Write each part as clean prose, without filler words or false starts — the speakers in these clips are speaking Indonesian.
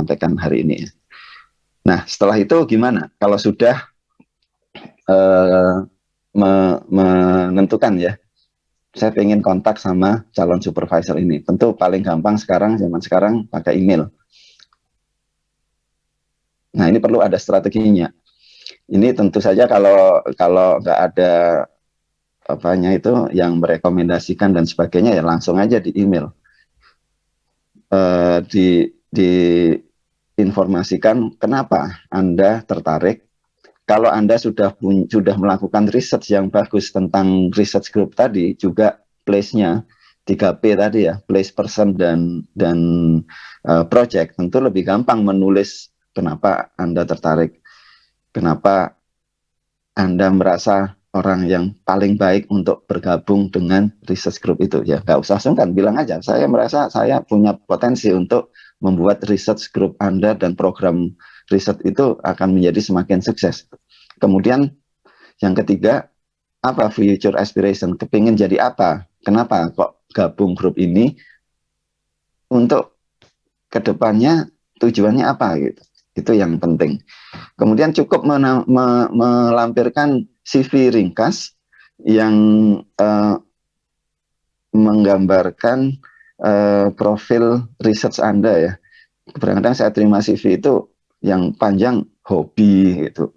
sampaikan hari ini. Nah, setelah itu gimana? Kalau sudah menentukan ya, saya pengen kontak sama calon supervisor ini. Tentu paling gampang sekarang, zaman sekarang pakai email. Nah, ini perlu ada strateginya. Ini tentu saja kalau nggak ada apanya itu yang merekomendasikan dan sebagainya, ya langsung aja di email. Diinformasikan kenapa Anda tertarik. Kalau Anda sudah melakukan research yang bagus tentang research group tadi, juga place-nya 3P tadi ya, place, person, dan project, tentu lebih gampang menulis kenapa Anda tertarik, kenapa Anda merasa orang yang paling baik untuk bergabung dengan research group itu. Ya nggak usah sungkan, bilang aja, saya merasa saya punya potensi untuk membuat research group Anda dan program riset itu akan menjadi semakin sukses. Kemudian yang ketiga, apa future aspiration? Kepingin jadi apa? Kenapa kok gabung grup ini? Untuk kedepannya tujuannya apa gitu? Itu yang penting. Kemudian cukup melampirkan CV ringkas yang menggambarkan profil research Anda ya. Kadang-kadang saya terima CV itu yang panjang hobi gitu,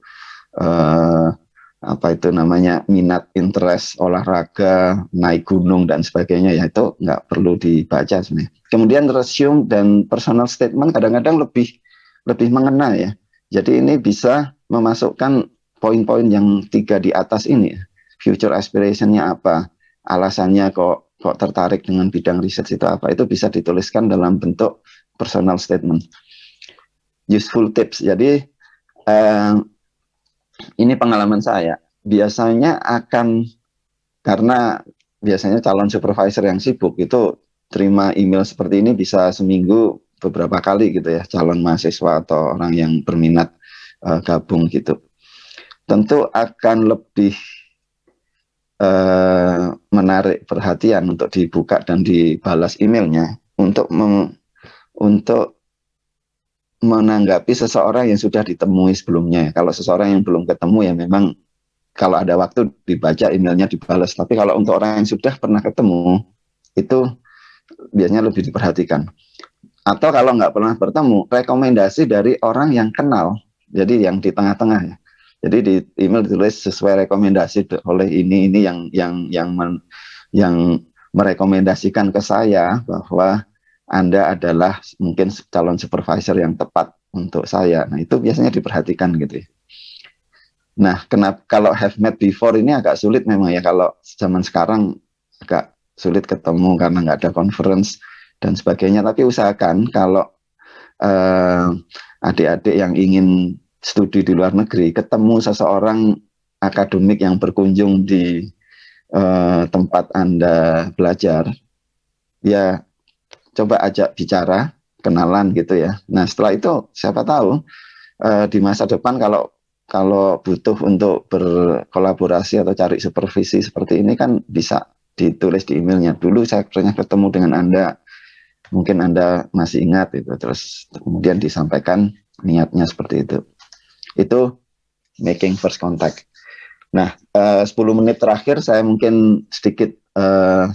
apa itu namanya, minat, interest, olahraga, naik gunung dan sebagainya, ya itu nggak perlu dibaca sebenarnya. Kemudian resume dan personal statement kadang-kadang lebih mengena ya. Jadi ini bisa memasukkan poin-poin yang 3 di atas ini. Future aspiration-nya apa? Alasannya kok tertarik dengan bidang riset itu apa? Itu bisa dituliskan dalam bentuk personal statement. Useful tips. Jadi ini pengalaman saya. Biasanya karena biasanya calon supervisor yang sibuk itu terima email seperti ini bisa seminggu beberapa kali gitu ya, calon mahasiswa atau orang yang berminat gabung gitu. Tentu akan lebih menarik perhatian untuk dibuka dan dibalas emailnya untuk menanggapi seseorang yang sudah ditemui sebelumnya. Kalau seseorang yang belum ketemu, ya memang kalau ada waktu dibaca emailnya, dibalas. Tapi kalau untuk orang yang sudah pernah ketemu, itu biasanya lebih diperhatikan. Atau kalau nggak pernah bertemu, rekomendasi dari orang yang kenal. Jadi yang di tengah-tengah ya. Jadi di email ditulis sesuai rekomendasi oleh ini yang merekomendasikan ke saya bahwa Anda adalah mungkin calon supervisor yang tepat untuk saya. Nah, itu biasanya diperhatikan gitu ya. Nah, kenapa kalau have met before ini agak sulit memang ya, kalau zaman sekarang agak sulit ketemu karena nggak ada conference dan sebagainya. Tapi usahakan kalau adik-adik yang ingin studi di luar negeri, ketemu seseorang akademik yang berkunjung di tempat Anda belajar, ya coba ajak bicara, kenalan gitu ya. Nah, setelah itu siapa tahu di masa depan kalau butuh untuk berkolaborasi atau cari supervisi seperti ini kan bisa ditulis di emailnya. Dulu saya pernah ketemu dengan Anda, mungkin Anda masih ingat itu, terus kemudian disampaikan niatnya seperti itu. Itu making first contact. Nah, 10 menit terakhir saya mungkin sedikit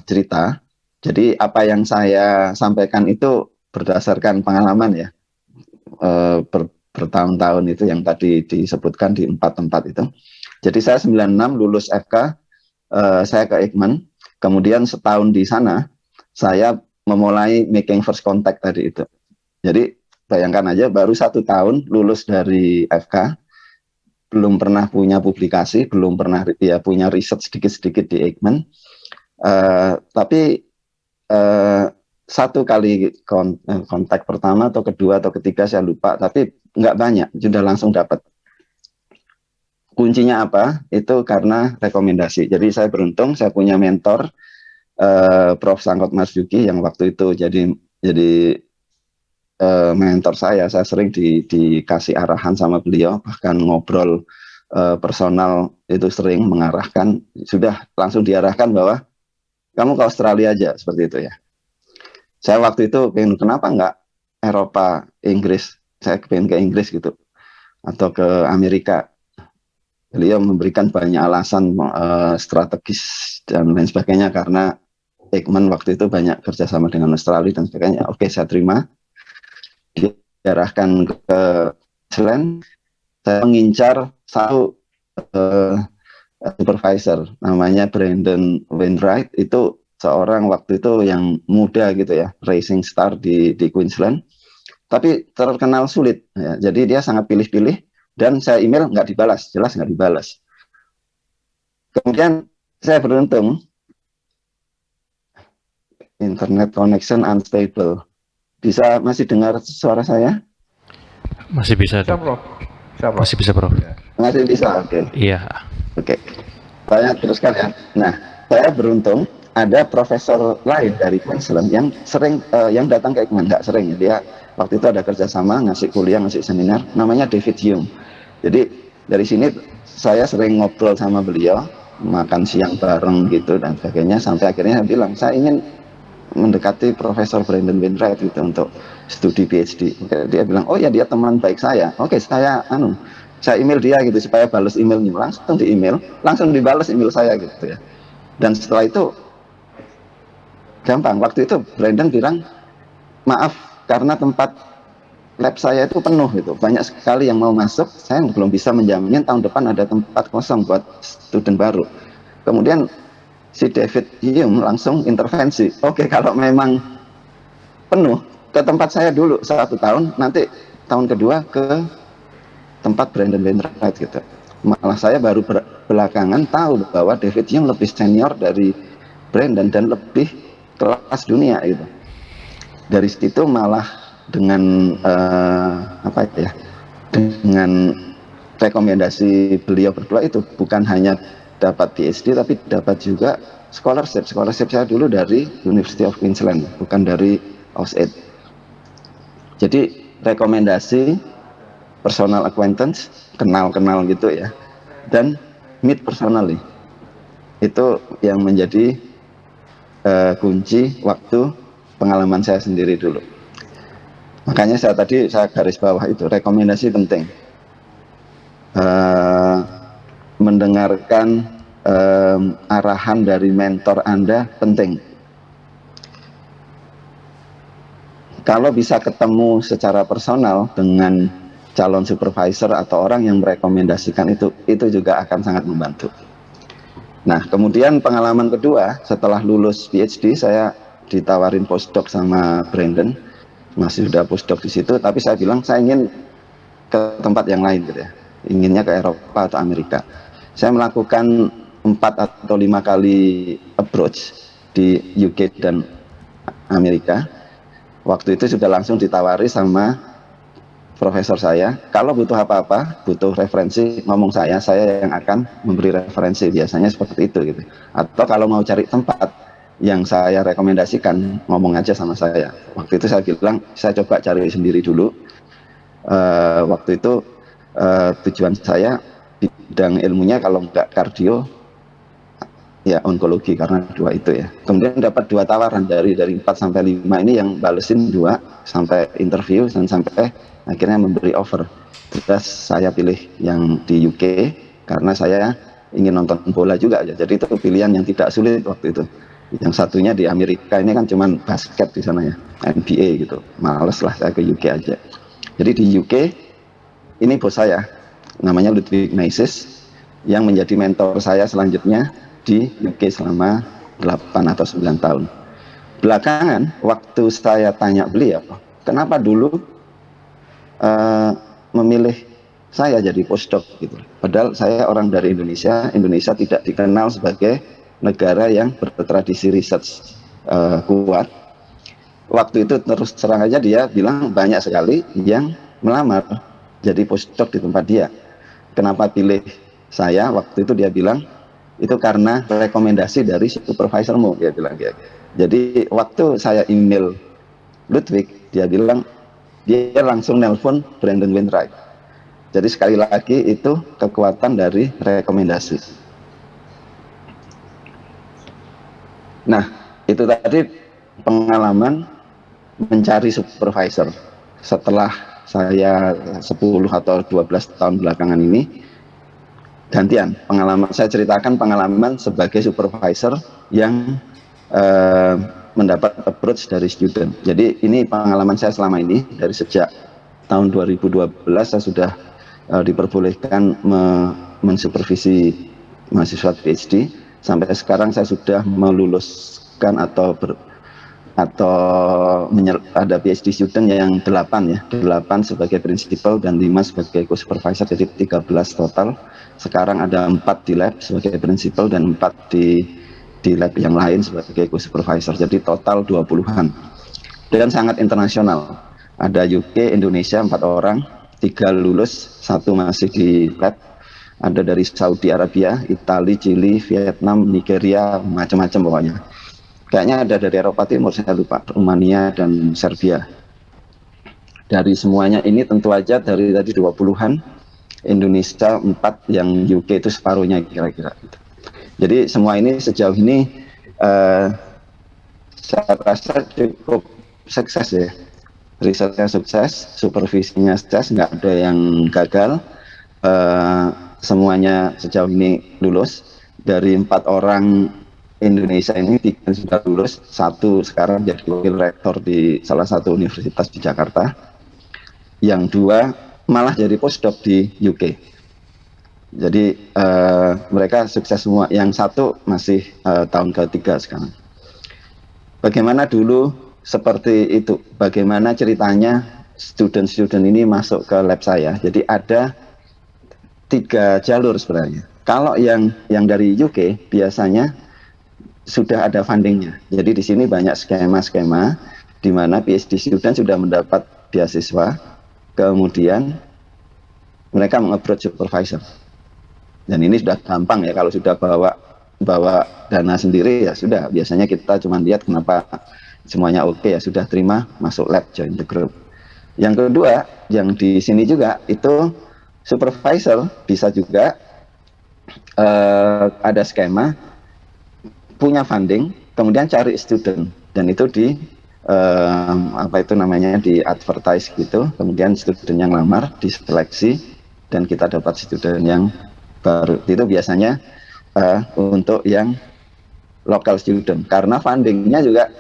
cerita. Jadi apa yang saya sampaikan itu berdasarkan pengalaman ya, bertahun-tahun itu yang tadi disebutkan di 4 tempat itu. Jadi saya 96 lulus FK, saya ke Eijkman, kemudian setahun di sana saya memulai making first contact tadi itu. Jadi bayangkan aja, baru 1 tahun lulus dari FK, belum pernah punya publikasi, belum pernah ya punya riset sedikit-sedikit di Eijkman, tapi 1 kali kontak pertama atau kedua atau ketiga saya lupa, tapi nggak banyak, sudah langsung dapat. Kuncinya apa? Itu karena rekomendasi. Jadi saya beruntung, saya punya mentor, Prof. Sangkot Marzuki, yang waktu itu jadi mentor saya sering dikasih arahan sama beliau, bahkan ngobrol personal itu sering mengarahkan, sudah langsung diarahkan bahwa kamu ke Australia aja, seperti itu ya. Saya waktu itu pengen, kenapa nggak Eropa, Inggris? saya pengen ke Inggris gitu atau ke Amerika. Beliau memberikan banyak alasan strategis dan lain sebagainya karena Ekman waktu itu banyak kerjasama dengan Australia dan sebagainya. Oke, saya terima. Diarahkan ke Queensland. Saya mengincar satu supervisor namanya Brandon Wainwright, itu seorang waktu itu yang muda gitu ya, racing star di Queensland, tapi terkenal sulit ya. Jadi dia sangat pilih-pilih dan saya email nggak dibalas, jelas nggak dibalas. Kemudian saya beruntung internet connection unstable. Bisa masih dengar suara saya? Masih bisa, Siap, Prof. Siap, Prof. Masih bisa, Prof. Masih bisa, oke. Iya. Oke. Saya teruskan ya. Nah, saya beruntung ada profesor lain dari Queensland yang sering yang datang ke Ekman, nggak sering. Dia waktu itu ada kerjasama, ngasih kuliah, ngasih seminar, namanya David Hume. Jadi dari sini saya sering ngobrol sama beliau, makan siang bareng gitu dan sebagainya, sampai akhirnya saya bilang saya ingin mendekati Profesor Brandon Wainwright gitu untuk studi PhD. Dia bilang, oh ya dia teman baik saya. Oke, saya email dia gitu supaya balas emailnya, langsung di email, langsung dibalas email saya gitu ya. Dan setelah itu gampang. Waktu itu Brandon bilang, maaf karena tempat lab saya itu penuh gitu, banyak sekali yang mau masuk, saya belum bisa menjamin tahun depan ada tempat kosong buat student baru. Kemudian si David Hume langsung intervensi. Oke, kalau memang penuh, ke tempat saya dulu 1 tahun, nanti tahun kedua ke tempat Brandon Wainwright gitu. Malah saya baru belakangan tahu bahwa David Hume lebih senior dari Brandon dan lebih kelas dunia gitu. Dari situ malah dengan dengan rekomendasi beliau berdua itu bukan hanya dapat PhD tapi dapat juga scholarship saya dulu dari University of Queensland, bukan dari AusAid. Jadi rekomendasi, personal acquaintance, kenal gitu ya, dan meet personally, itu yang menjadi kunci waktu pengalaman saya sendiri dulu. Makanya saya garis bawah itu, rekomendasi penting. Mendengarkan arahan dari mentor Anda penting. Kalau bisa ketemu secara personal dengan calon supervisor atau orang yang merekomendasikan itu juga akan sangat membantu. Nah, kemudian pengalaman kedua, setelah lulus PhD, saya ditawarin postdoc sama Brandon, masih sudah postdoc di situ, tapi saya bilang saya ingin ke tempat yang lain gitu ya, inginnya ke Eropa atau Amerika. Saya melakukan 4 atau 5 kali approach di UK dan Amerika. Waktu itu sudah langsung ditawari sama profesor saya, kalau butuh apa-apa, butuh referensi, ngomong saya yang akan memberi referensi, biasanya seperti itu gitu. Atau kalau mau cari tempat yang saya rekomendasikan, ngomong aja sama saya. Waktu itu saya bilang, saya coba cari sendiri dulu. Waktu itu tujuan saya bidang ilmunya kalau nggak kardio ya onkologi, karena 2 itu ya. Kemudian dapat 2 tawaran dari 4 sampai 5 ini, yang balesin 2 sampai interview dan sampai akhirnya memberi offer. Terus saya pilih yang di UK karena saya ingin nonton bola juga ya. Jadi itu pilihan yang tidak sulit waktu itu. Yang satunya di Amerika ini kan cuman basket di sana ya, NBA gitu. Males lah saya ke UK aja. Jadi di UK ini bos saya namanya Ludwig Mises yang menjadi mentor saya selanjutnya di UK selama 8 atau 9 tahun. Belakangan waktu saya tanya beliau, kenapa dulu memilih saya jadi postdoc gitu. Padahal saya orang dari Indonesia tidak dikenal sebagai negara yang bertradisi research kuat. Waktu itu terus terang aja dia bilang banyak sekali yang melamar jadi postdoc di tempat dia. Kenapa pilih saya? Waktu itu dia bilang itu karena rekomendasi dari supervisormu, dia bilang gitu. Jadi waktu saya email Ludwig, dia bilang dia langsung nelpon Brandon Wainwright. Jadi sekali lagi itu kekuatan dari rekomendasi. Nah, itu tadi pengalaman mencari supervisor. Setelah saya 10 atau 12 tahun belakangan ini gantian pengalaman. Saya ceritakan pengalaman sebagai supervisor yang mendapat approach dari student. Jadi ini pengalaman saya selama ini dari sejak tahun 2012 saya sudah diperbolehkan mensupervisi mahasiswa PhD. Sampai sekarang saya sudah meluluskan atau ada PhD student yang 8 sebagai principal dan 5 sebagai co-supervisor, jadi 13 total. Sekarang ada 4 di lab sebagai principal dan 4 di lab yang lain sebagai co-supervisor, jadi total 20-an. Dan sangat internasional. Ada UK, Indonesia 4 orang, 3 lulus, 1 masih di lab. Ada dari Saudi Arabia, Italia, Chili, Vietnam, Nigeria, macam-macam pokoknya. Kayaknya ada dari Eropa Timur, saya lupa, Rumania dan Serbia. Dari semuanya ini tentu aja dari tadi 20-an, Indonesia 4, yang UK itu separuhnya kira-kira. Jadi semua ini sejauh ini saya rasa cukup sukses ya. Risetnya sukses, supervisinya sukses, nggak ada yang gagal. Semuanya sejauh ini lulus. Dari 4 orang Indonesia ini 3 sudah lulus, 1 sekarang jadi wakil rektor di salah satu universitas di Jakarta, yang 2 malah jadi postdoc di UK. Jadi mereka sukses semua. Yang 1 masih tahun ketiga sekarang. Bagaimana dulu seperti itu? Bagaimana ceritanya student-student ini masuk ke lab saya? Jadi ada 3 jalur sebenarnya. Kalau yang dari UK biasanya sudah ada fundingnya. Jadi di sini banyak skema-skema di mana PhD student sudah mendapat beasiswa, kemudian mereka meng-approach supervisor. Dan ini sudah gampang ya, kalau sudah bawa dana sendiri ya sudah. Biasanya kita cuma lihat kenapa semuanya oke, ya sudah terima, masuk lab, join the group. Yang kedua, yang di sini juga itu supervisor bisa juga ada skema punya funding, kemudian cari student, dan itu di di advertise gitu, kemudian student yang lamar diseleksi dan kita dapat student yang baru. Itu biasanya untuk yang local student, karena fundingnya juga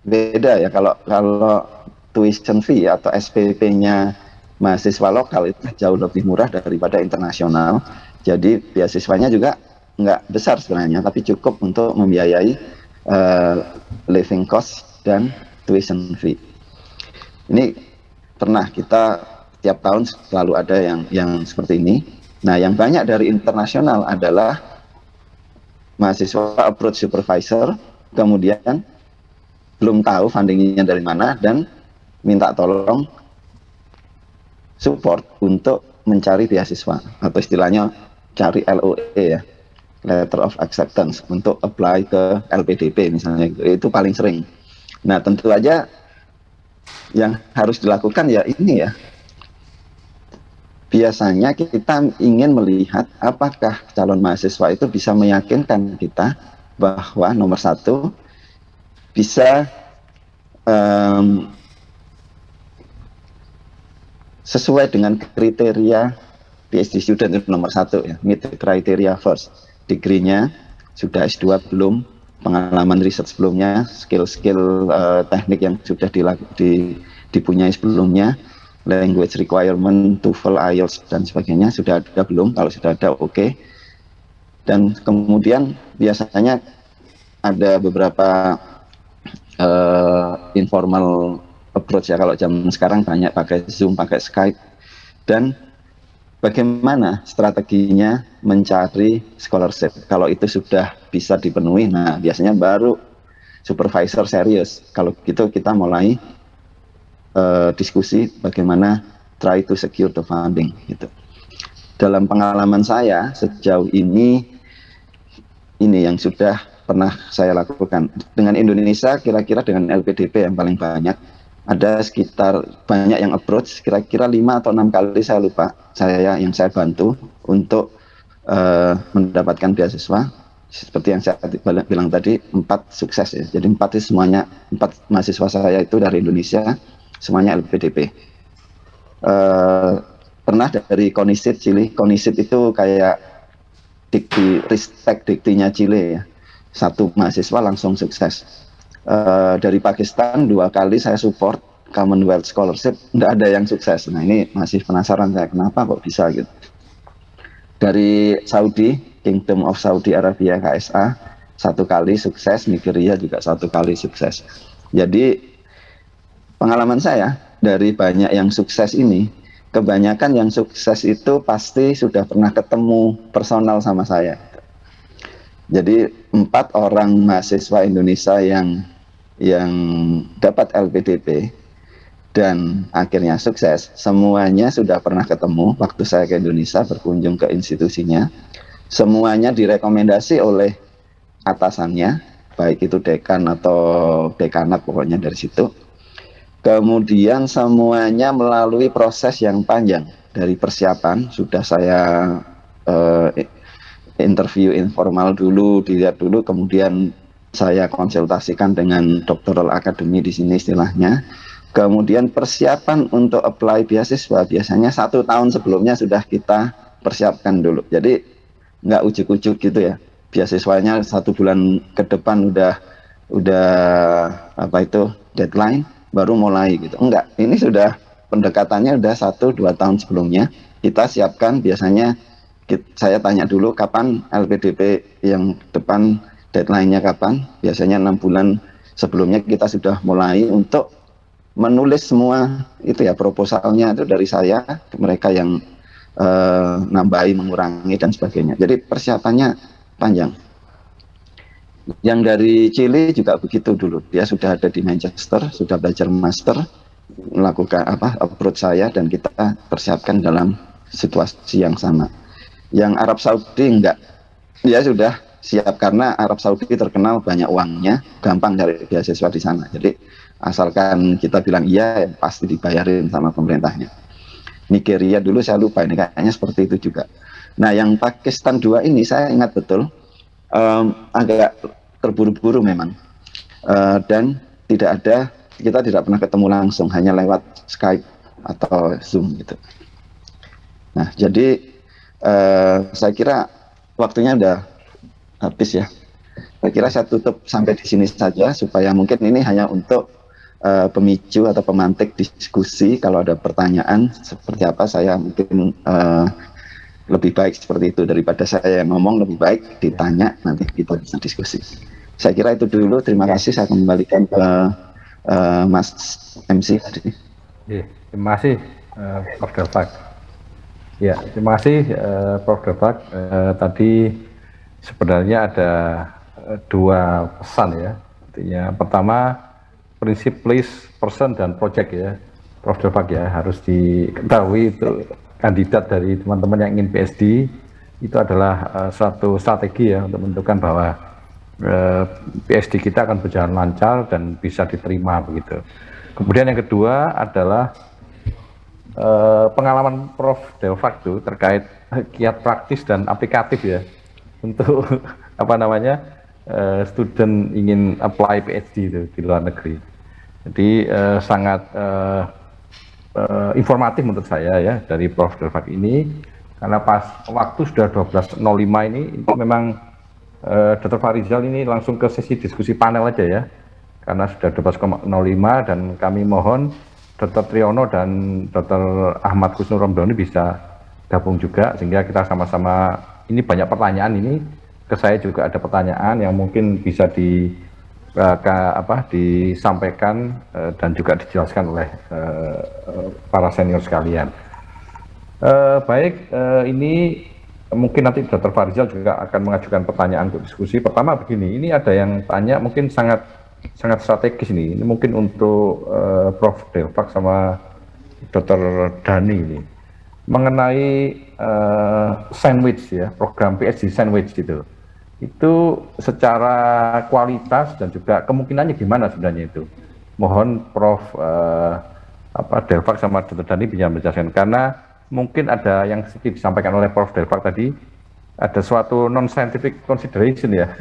beda ya. Kalau tuition fee atau SPP-nya mahasiswa lokal itu jauh lebih murah daripada internasional. Jadi beasiswanya juga nggak besar sebenarnya, tapi cukup untuk membiayai living cost dan tuition fee. Ini pernah kita tiap tahun selalu ada yang seperti ini. Nah, yang banyak dari internasional adalah mahasiswa approach supervisor, kemudian belum tahu fundingnya dari mana dan minta tolong support untuk mencari beasiswa, atau istilahnya cari LOE ya, letter of acceptance, untuk apply ke LPDP misalnya gitu. Itu paling sering. Nah, tentu aja yang harus dilakukan ya ini ya, biasanya kita ingin melihat apakah calon mahasiswa itu bisa meyakinkan kita bahwa nomor 1 bisa sesuai dengan kriteria PhD student, itu nomor 1 ya, meet the criteria first. Degree-nya sudah S2 belum, pengalaman riset sebelumnya, skill-skill teknik yang sudah dipunyai sebelumnya, language requirement, TOEFL, IELTS dan sebagainya sudah ada belum? Kalau sudah ada, oke. Dan kemudian biasanya ada beberapa informal approach ya, kalau zaman sekarang banyak pakai Zoom, pakai Skype. Dan bagaimana strateginya mencari scholarship? Kalau itu sudah bisa dipenuhi, nah biasanya baru supervisor serius. Kalau gitu kita mulai diskusi bagaimana try to secure the funding gitu. Dalam pengalaman saya sejauh ini yang sudah pernah saya lakukan dengan Indonesia, kira-kira dengan LPDP yang paling banyak, ada sekitar banyak yang approach, kira-kira 5 atau 6 kali saya lupa, yang saya bantu untuk mendapatkan beasiswa. Seperti yang saya bilang tadi, 4 sukses ya. Jadi 4 itu semuanya, 4 mahasiswa saya itu dari Indonesia, semuanya LPDP. eh, pernah dari CONICET Chile. CONICET itu kayak Ristek diktinya Chile ya. Satu mahasiswa langsung sukses. Dari Pakistan 2 kali saya support Commonwealth Scholarship, nggak ada yang sukses. Nah ini masih penasaran saya kenapa kok bisa gitu. Dari Saudi, Kingdom of Saudi Arabia KSA 1 kali sukses, Nigeria juga 1 kali sukses. Jadi pengalaman saya dari banyak yang sukses ini, kebanyakan yang sukses itu pasti sudah pernah ketemu personal sama saya. Jadi 4 orang mahasiswa Indonesia yang dapat LPDP dan akhirnya sukses, semuanya sudah pernah ketemu waktu saya ke Indonesia berkunjung ke institusinya. Semuanya direkomendasi oleh atasannya, baik itu dekan atau dekanat, pokoknya dari situ. Kemudian semuanya melalui proses yang panjang. Dari persiapan sudah saya interview informal dulu, dilihat dulu, kemudian saya konsultasikan dengan Doctoral Academy di sini istilahnya. Kemudian persiapan untuk apply beasiswa biasanya 1 tahun sebelumnya sudah kita persiapkan dulu. Jadi nggak ujuk-ujuk gitu ya. Beasiswanya 1 bulan ke depan udah apa itu deadline baru mulai gitu. Enggak, ini sudah pendekatannya udah 1-2 tahun sebelumnya kita siapkan. Biasanya saya tanya dulu kapan LPDP yang depan, deadline-nya kapan. Biasanya 6 bulan sebelumnya kita sudah mulai untuk menulis semua itu ya, proposalnya itu dari saya, mereka yang nambahi, mengurangi dan sebagainya. Jadi persiapannya panjang. Yang dari Chile juga begitu dulu, dia sudah ada di Manchester, sudah belajar master, melakukan approach saya dan kita persiapkan dalam situasi yang sama. Yang Arab Saudi enggak, dia sudah siap karena Arab Saudi terkenal banyak uangnya, gampang cari beasiswa di sana. Jadi asalkan kita bilang iya, pasti dibayarin sama pemerintahnya. Nigeria dulu saya lupa, ini kayaknya seperti itu juga. Nah yang Pakistan 2 ini saya ingat betul, agak terburu-buru memang, dan kita tidak pernah ketemu langsung, hanya lewat Skype atau Zoom gitu. Nah jadi saya kira waktunya udah habis ya. Saya kira saya tutup sampai di sini saja, supaya mungkin ini hanya untuk pemicu atau pemantik diskusi. Kalau ada pertanyaan seperti apa, saya mungkin lebih baik seperti itu daripada saya yang ngomong, lebih baik ditanya, nanti kita bisa diskusi. Saya kira itu dulu, terima kasih. Saya kembalikan ke Mas MC tadi. Terima kasih Prof. Delfak. Ya, terima kasih Prof. Delfak. Tadi sebenarnya ada 2 pesan ya. Artinya pertama, prinsip place, person, dan project ya, Prof. Delfak ya, harus diketahui itu kandidat dari teman-teman yang ingin PhD itu adalah suatu strategi ya untuk menentukan bahwa PhD kita akan berjalan lancar dan bisa diterima begitu. Kemudian yang kedua adalah pengalaman Prof. Delfak itu terkait kiat praktis dan aplikatif ya untuk student ingin apply PhD itu di luar negeri. Jadi sangat informatif menurut saya ya dari Prof. Delfak ini, karena pas waktu sudah 12.05 ini itu memang Dr. Farizal ini langsung ke sesi diskusi panel aja ya, karena sudah 12.05 dan kami mohon Dr. Triyono dan Dr. Ahmad Kusnur Romdoni bisa gabung juga, sehingga kita sama-sama, ini banyak pertanyaan ini, ke saya juga ada pertanyaan yang mungkin bisa disampaikan dan juga dijelaskan oleh para senior sekalian. Ini mungkin nanti Dr. Farizal juga akan mengajukan pertanyaan untuk diskusi. Pertama begini, ini ada yang tanya mungkin sangat strategis ini mungkin untuk Prof. Delfak sama Dr. Dhani ini, mengenai sandwich ya, program PhD sandwich gitu. Itu secara kualitas dan juga kemungkinannya gimana sebenarnya itu? Mohon Prof. Delfak sama Dr. Dhani bisa menjelaskan, karena mungkin ada yang sedikit disampaikan oleh Prof. Delfak tadi, ada suatu non-scientific consideration ya,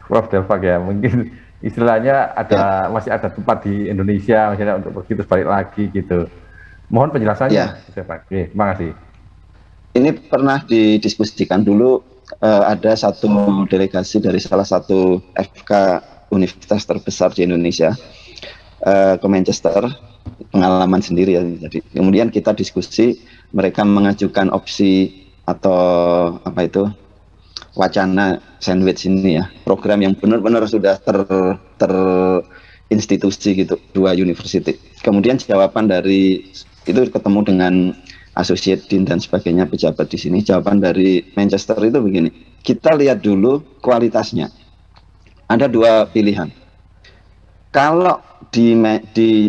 Prof. Delfak ya, mungkin istilahnya masih ada tempat di Indonesia misalnya untuk pergi terus balik lagi gitu. Mohon penjelasannya, Ya. Pak. Oke, terima kasih. Ini pernah didiskusikan dulu, ada satu delegasi dari salah satu FK universitas terbesar di Indonesia ke Manchester, pengalaman sendiri ya. Jadi kemudian kita diskusi, mereka mengajukan opsi atau apa itu wacana sandwich ini ya, program yang benar-benar sudah terinstitusi gitu, dua university. Kemudian jawaban dari itu ketemu dengan associate dean dan sebagainya, pejabat di sini. Jawaban dari Manchester itu begini, kita lihat dulu kualitasnya. Ada dua pilihan. Kalau di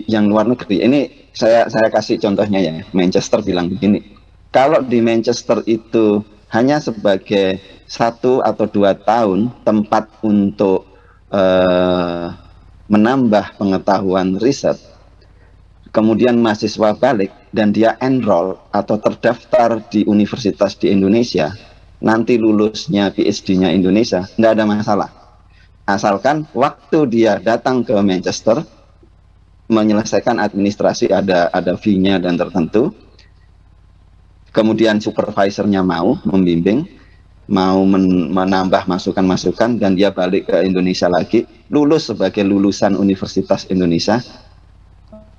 yang luar negeri, ini saya kasih contohnya ya. Manchester bilang begini, kalau di Manchester itu hanya sebagai 1 atau 2 tahun tempat untuk menambah pengetahuan riset, kemudian mahasiswa balik dan dia enroll atau terdaftar di universitas di Indonesia, nanti lulusnya PhD-nya Indonesia, nggak ada masalah. Asalkan waktu dia datang ke Manchester menyelesaikan administrasi, ada fee-nya dan tertentu, kemudian supervisornya mau membimbing, mau menambah masukan-masukan, dan dia balik ke Indonesia lagi, lulus sebagai lulusan Universitas Indonesia,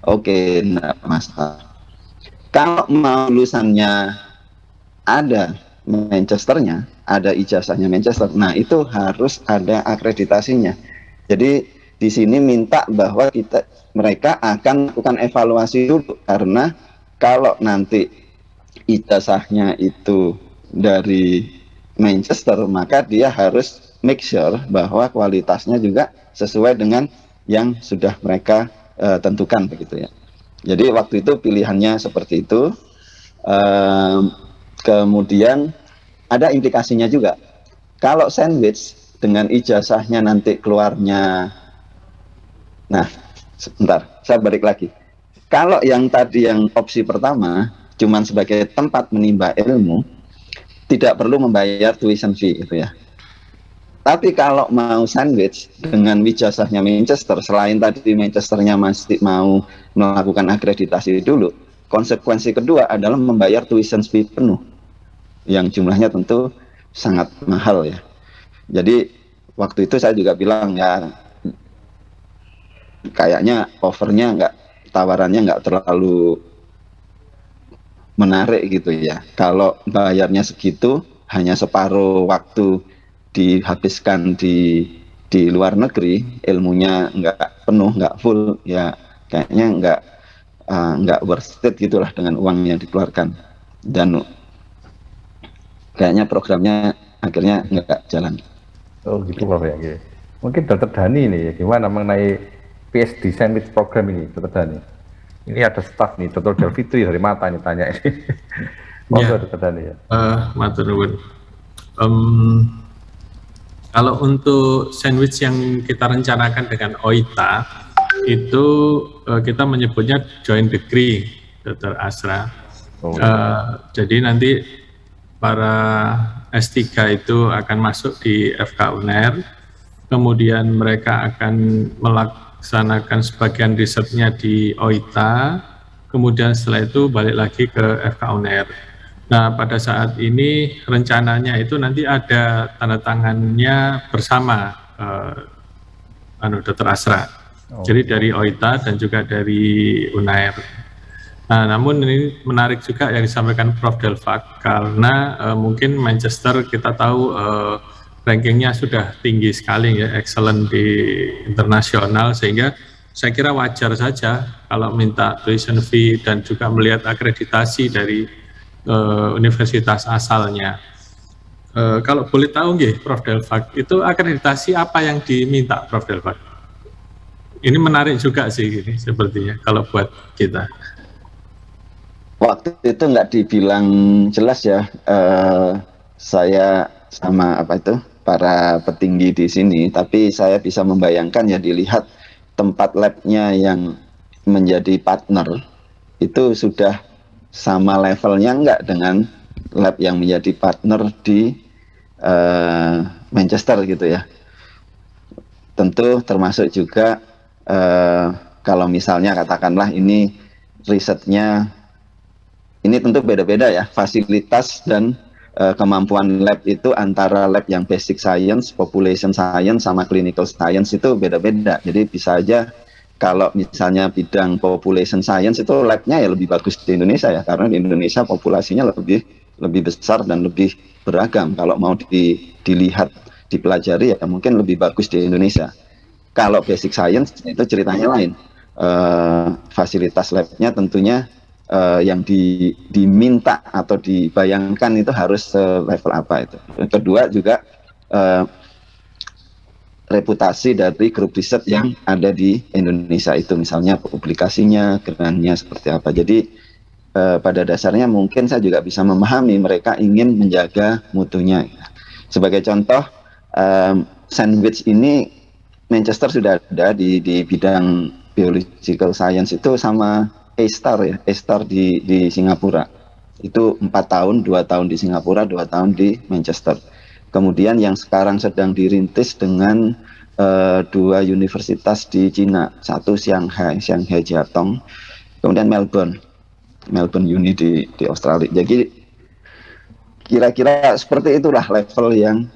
oke, enggak masalah. Kalau mau lulusannya ada Manchesternya, ada ijazahnya Manchester, nah itu harus ada akreditasinya. Jadi di sini minta bahwa mereka akan lakukan evaluasi dulu, karena kalau nanti ijazahnya itu dari Manchester, maka dia harus make sure bahwa kualitasnya juga sesuai dengan yang sudah mereka tentukan begitu ya. Jadi waktu itu pilihannya seperti itu. Kemudian ada implikasinya juga. Kalau sandwich dengan ijazahnya nanti keluarnya, nah sebentar, saya balik lagi. Kalau yang tadi yang opsi pertama cuman sebagai tempat menimba ilmu, tidak perlu membayar tuition fee gitu ya. Tapi kalau mau sandwich dengan ijazahnya Manchester, selain tadi Manchesternya masih mau melakukan akreditasi dulu, konsekuensi kedua adalah membayar tuition fee penuh, yang jumlahnya tentu sangat mahal ya. Jadi waktu itu saya juga bilang ya, kayaknya offernya tawarannya nggak terlalu menarik gitu ya. Kalau bayarnya segitu, hanya separuh waktu dihabiskan di luar negeri, ilmunya nggak penuh, nggak full, ya kayaknya nggak worth it gitulah dengan uang yang dikeluarkan. Dan kayaknya programnya akhirnya nggak jalan. Oh gitu Prof ya. Okay. Mungkin Dr. Dhani nih, gimana mengenai PhD Sandwich Program ini, Dr. Dhani? Ini ada staf nih, Dr. Delfitri dari Mata ini tanya ini. Ya, Dr. Dhani ya. matur nuwun. Kalau untuk sandwich yang kita rencanakan dengan OITA, itu kita menyebutnya joint degree, Dr. Asra. Jadi nanti para S3 itu akan masuk di FK UNER, kemudian mereka akan melaksanakan sebagian risetnya di OITA, kemudian setelah itu balik lagi ke FK UNER. Nah, pada saat ini rencananya itu nanti ada tanda tangannya bersama Dr. Asra. Jadi dari OITA dan juga dari UNAIR. Nah, namun ini menarik juga yang disampaikan Prof. Delfak, karena mungkin Manchester kita tahu rankingnya sudah tinggi sekali ya, excellent di internasional, sehingga saya kira wajar saja kalau minta tuition fee dan juga melihat akreditasi dari universitas asalnya. Kalau boleh tahu nggih, Prof. Delfak, itu akreditasi apa yang diminta, Prof. Delfak? Ini menarik juga sih ini sepertinya kalau buat kita. Waktu itu nggak dibilang jelas ya, saya sama para petinggi di sini, tapi saya bisa membayangkan ya, dilihat tempat labnya yang menjadi partner itu sudah sama levelnya nggak dengan lab yang menjadi partner di Manchester gitu ya. Tentu termasuk juga kalau misalnya katakanlah ini risetnya ini tentu beda-beda ya, fasilitas dan kemampuan lab itu antara lab yang basic science, population science, sama clinical science itu beda-beda. Jadi bisa aja kalau misalnya bidang population science itu labnya ya lebih bagus di Indonesia ya, karena di Indonesia populasinya lebih besar dan lebih beragam. Kalau mau dilihat, dipelajari ya mungkin lebih bagus di Indonesia. Kalau basic science itu ceritanya lain. Fasilitas labnya tentunya yang diminta atau dibayangkan itu harus level apa itu. Yang kedua juga reputasi dari grup riset yang ada di Indonesia itu, misalnya publikasinya, grantnya seperti apa. Jadi pada dasarnya mungkin saya juga bisa memahami mereka ingin menjaga mutunya. Sebagai contoh, sandwich ini Manchester sudah ada di bidang biological science itu sama A-Star ya, A-Star di Singapura. Itu 4 tahun, 2 tahun di Singapura, 2 tahun di Manchester. Kemudian yang sekarang sedang dirintis dengan 2 universitas di Cina, satu Shanghai Jiatong, kemudian Melbourne Uni di Australia. Jadi kira-kira seperti itulah level yang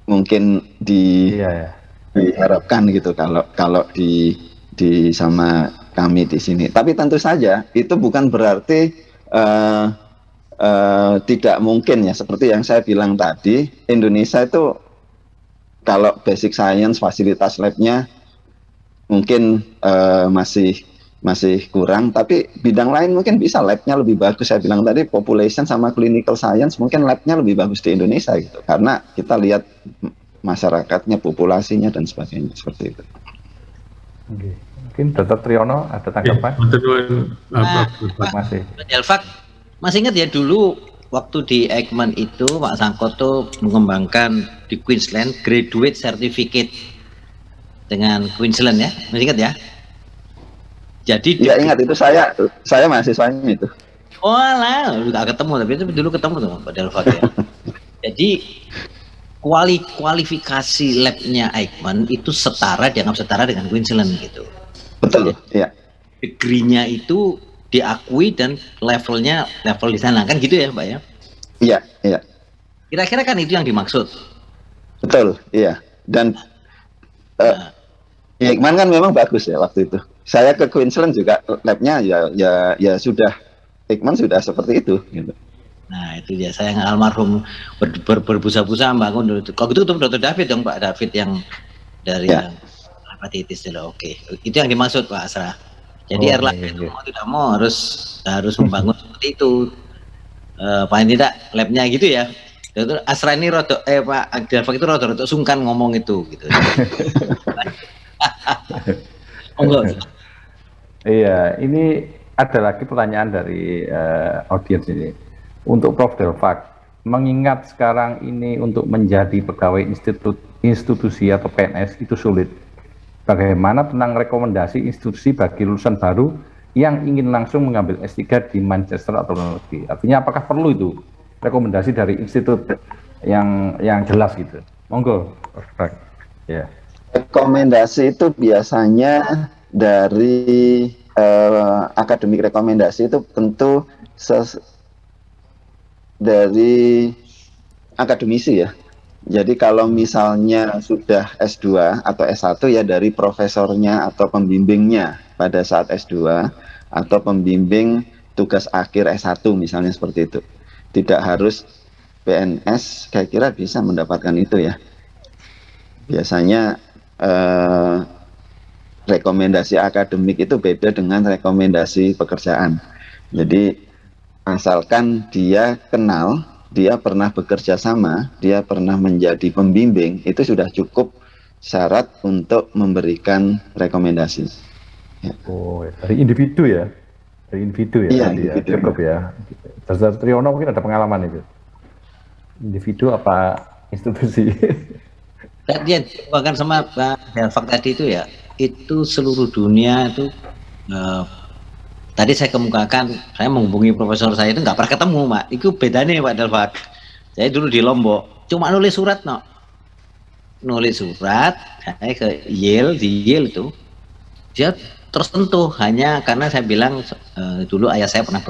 mungkin diharapkan gitu kalau di sama kami di sini. Tapi tentu saja itu bukan berarti tidak mungkin ya, seperti yang saya bilang tadi, Indonesia itu kalau basic science fasilitas labnya mungkin masih kurang, tapi bidang lain mungkin bisa labnya lebih bagus. Saya bilang tadi population sama clinical science mungkin labnya lebih bagus di Indonesia gitu, karena kita lihat masyarakatnya, populasinya dan sebagainya seperti itu. Oke. Mungkin Dr. Triyono ada tanggapan? Masih. Delvac, masih ingat ya dulu waktu di Eijkman itu Pak Sangkoto mengembangkan di Queensland graduate certificate dengan Queensland ya, masih ingat ya? Jadi ya ingat itu, saya mahasiswanya itu. Oh lah, nggak ketemu, tapi itu dulu ketemu tuh Pak Delvac ya. Jadi kualifikasi labnya Eijkman itu dianggap setara dengan Queensland gitu. Betul, ya. Degree-nya itu diakui dan level di sana kan gitu ya, Pak ya? Iya, iya. Kira-kira kan itu yang dimaksud. Betul, iya. Dan Eijkman kan memang bagus ya waktu itu. Saya ke Queensland juga labnya ya sudah, Eijkman sudah seperti itu gitu. Nah itu dia, saya almarhum berbusa-busa membangun dulu. Kalau gitu Dr. David dong, Pak David yang dari yang hepatitis dulu. Oke, itu yang dimaksud Pak Asra. Jadi Erlangga itu mau tidak mau harus membangun seperti itu. Paling tidak labnya gitu ya. Dr. Asra ini Pak Delvac itu rodo sungkan ngomong itu gitu. Iya, ini ada lagi pertanyaan dari audiens ini. Untuk Prof. Delvac, mengingat sekarang ini untuk menjadi pegawai institusi atau PNS itu sulit. Bagaimana tentang rekomendasi institusi bagi lulusan baru yang ingin langsung mengambil S3 di Manchester atau luar negeri? Artinya apakah perlu itu rekomendasi dari institut yang jelas gitu? Monggo, Prof. Ya. Rekomendasi itu biasanya dari akademik rekomendasi itu tentu dari akademisi ya. Jadi kalau misalnya sudah S2 atau S1 ya dari profesornya atau pembimbingnya pada saat S2 atau pembimbing tugas akhir S1 misalnya seperti itu. Tidak harus PNS, saya kira bisa mendapatkan itu ya. Biasanya rekomendasi akademik itu beda dengan rekomendasi pekerjaan. Jadi asalkan dia kenal, dia pernah bekerja sama, dia pernah menjadi pembimbing, itu sudah cukup syarat untuk memberikan rekomendasi. Ya. Oh, dari individu ya? Dari individu ya? Iya, individu. Cukup ya. Dr. Triyono mungkin ada pengalaman itu? Individu apa institusi? Tadi bahkan sama Pak Delvac tadi itu ya, itu seluruh dunia itu tadi saya kemukakan, saya menghubungi profesor saya itu nggak pernah ketemu, Pak. Itu bedanya Pak Delvac. Saya dulu di Lombok, cuma nulis surat, nulis surat, saya ke Yale, di Yale itu, dia tersentuh hanya karena saya bilang dulu ayah saya pernah